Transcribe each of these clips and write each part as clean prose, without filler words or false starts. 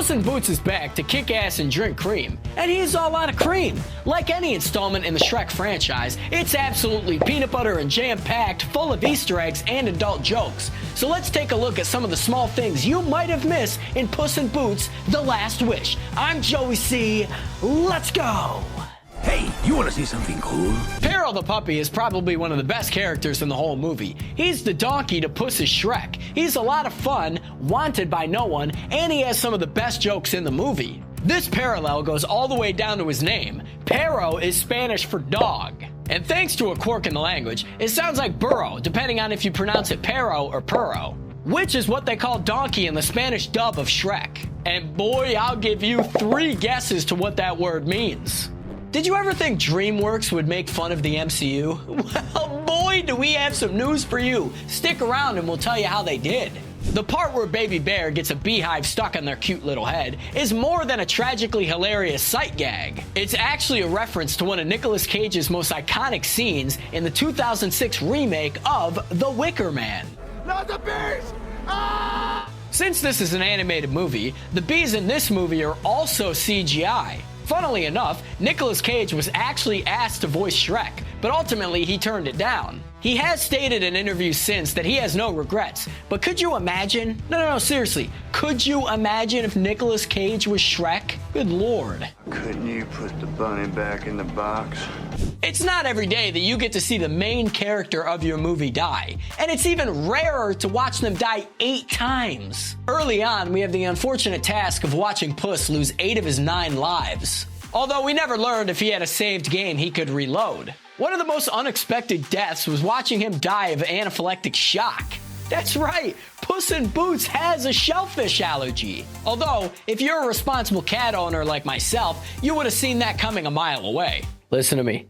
Puss and Boots is back to kick ass and drink cream, and he's all out of cream. Like any installment in the Shrek franchise, it's absolutely peanut butter and jam-packed, full of Easter eggs and adult jokes. So let's take a look at some of the small things you might have missed in Puss and Boots: The Last Wish. I'm Joey C. Let's go! Hey, you want to see something cool? Perro the puppy is probably one of the best characters in the whole movie. He's the donkey to Puss's Shrek. He's a lot of fun, wanted by no one, and he has some of the best jokes in the movie. This parallel goes all the way down to his name. Perro is Spanish for dog. And thanks to a quirk in the language, it sounds like burro, depending on if you pronounce it Perro or Perro, which is what they call donkey in the Spanish dub of Shrek. And boy, I'll give you 3 guesses to what that word means. Did you ever think Dreamworks would make fun of the MCU? Well, boy, do we have some news for you. Stick around and we'll tell you how they did. The part where Baby Bear gets a beehive stuck on their cute little head is more than a tragically hilarious sight gag. It's actually a reference to one of Nicolas Cage's most iconic scenes in the 2006 remake of The Wicker Man. Not the bees! Ah! Since this is an animated movie, the bees in this movie are also CGI. Funnily enough, Nicolas Cage was actually asked to voice Shrek, but ultimately he turned it down. He has stated in interviews since that he has no regrets, but could you imagine? No, seriously, could you imagine if Nicolas Cage was Shrek? Good lord. Couldn't you put the bunny back in the box? It's not every day that you get to see the main character of your movie die, and it's even rarer to watch them die 8 times. Early on, we have the unfortunate task of watching Puss lose 8 of his 9 lives. Although we never learned if he had a saved game he could reload. One of the most unexpected deaths was watching him die of anaphylactic shock. That's right, Puss in Boots has a shellfish allergy. Although, if you're a responsible cat owner like myself, you would have seen that coming a mile away. Listen to me.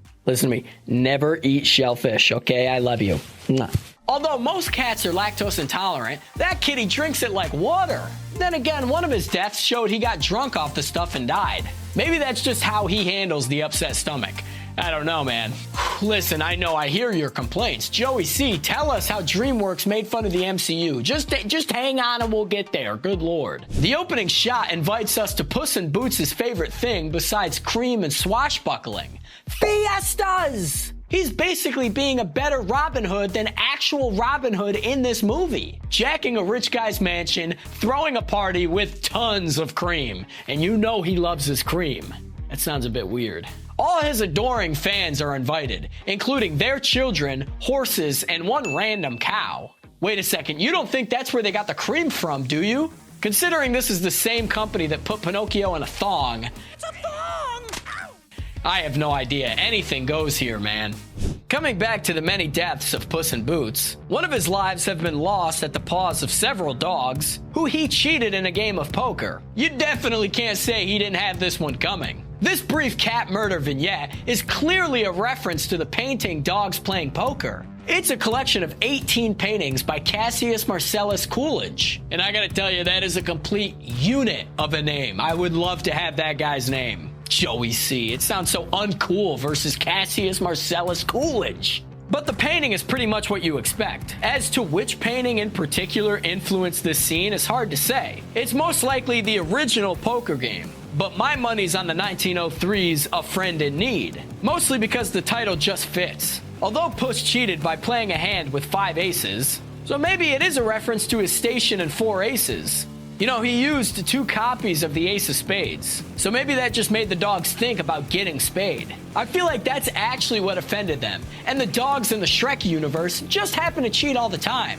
Never eat shellfish, okay? I love you. Mwah. Although most cats are lactose intolerant, that kitty drinks it like water. Then again, one of his deaths showed he got drunk off the stuff and died. Maybe that's just how he handles the upset stomach. I don't know, man. Listen, I know I hear your complaints. Joey C, tell us how Dreamworks made fun of the MCU. Just hang on and we'll get there. Good lord. The opening shot invites us to Puss in Boots' favorite thing besides cream and swashbuckling: fiestas! He's basically being a better Robin Hood than actual Robin Hood in this movie. Jacking a rich guy's mansion, throwing a party with tons of cream. And you know he loves his cream. That sounds a bit weird. All his adoring fans are invited, including their children, horses, and one random cow. Wait a second, you don't think that's where they got the cream from, do you? Considering this is the same company that put Pinocchio in a thong. It's a thong! Ow! I have no idea. Anything goes here, man. Coming back to the many deaths of Puss in Boots, one of his lives have been lost at the paws of several dogs who he cheated in a game of poker. You definitely can't say he didn't have this one coming. This brief cat murder vignette is clearly a reference to the painting Dogs Playing Poker. It's a collection of 18 paintings by Cassius Marcellus Coolidge. And I gotta tell you, that is a complete unit of a name. I would love to have that guy's name. Joey C. It sounds so uncool versus Cassius Marcellus Coolidge. But the painting is pretty much what you expect. As to which painting in particular influenced this scene is hard to say. It's most likely the original poker game. But my money's on the 1903's A Friend in Need, mostly because the title just fits. Although Puss cheated by playing a hand with 5 aces, so maybe it is a reference to his station and 4 aces. You know, he used 2 copies of the Ace of Spades, so maybe that just made the dogs think about getting spade. I feel like that's actually what offended them, and the dogs in the Shrek universe just happen to cheat all the time.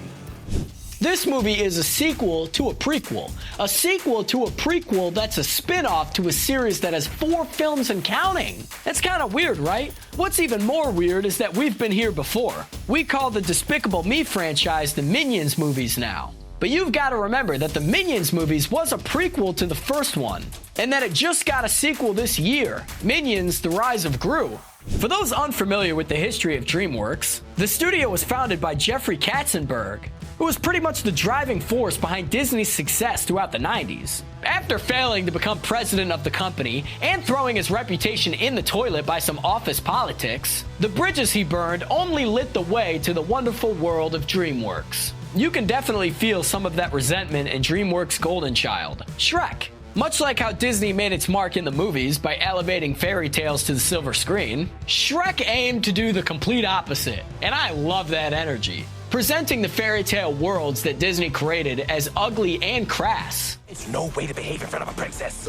This movie is a sequel to a prequel. A sequel to a prequel that's a spin-off to a series that has 4 films and counting. That's kind of weird, right? What's even more weird is that we've been here before. We call the Despicable Me franchise the Minions movies now. But you've got to remember that the Minions movies was a prequel to the first one, and that it just got a sequel this year, Minions: The Rise of Gru. For those unfamiliar with the history of Dreamworks, the studio was founded by Jeffrey Katzenberg, who was pretty much the driving force behind Disney's success throughout the 90s. After failing to become president of the company and throwing his reputation in the toilet by some office politics, the bridges he burned only lit the way to the wonderful world of Dreamworks. You can definitely feel some of that resentment in Dreamworks' golden child, Shrek. Much like how Disney made its mark in the movies by elevating fairy tales to the silver screen, Shrek aimed to do the complete opposite, and I love that energy. Presenting the fairy tale worlds that Disney created as ugly and crass. It's no way to behave in front of a princess.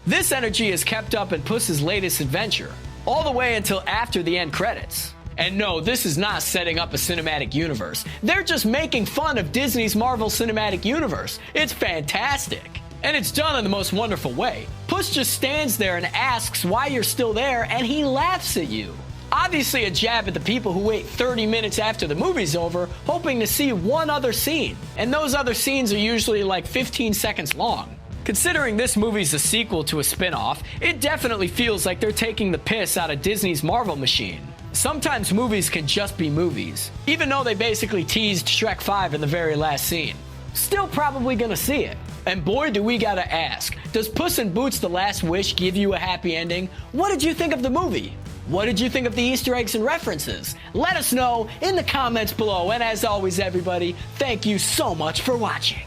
This energy is kept up in Puss's latest adventure, all the way until after the end credits. And no, this is not setting up a cinematic universe. They're just making fun of Disney's Marvel Cinematic Universe. It's fantastic. And it's done in the most wonderful way. Puss just stands there and asks why you're still there, and he laughs at you. Obviously a jab at the people who wait 30 minutes after the movie's over, hoping to see one other scene. And those other scenes are usually like 15 seconds long. Considering this movie's a sequel to a spin-off, it definitely feels like they're taking the piss out of Disney's Marvel machine. Sometimes movies can just be movies, even though they basically teased Shrek 5 in the very last scene. Still probably gonna see it. And boy, do we gotta ask, does Puss in Boots: The Last Wish give you a happy ending? What did you think of the movie? What did you think of the Easter eggs and references? Let us know in the comments below. And as always, everybody, thank you so much for watching.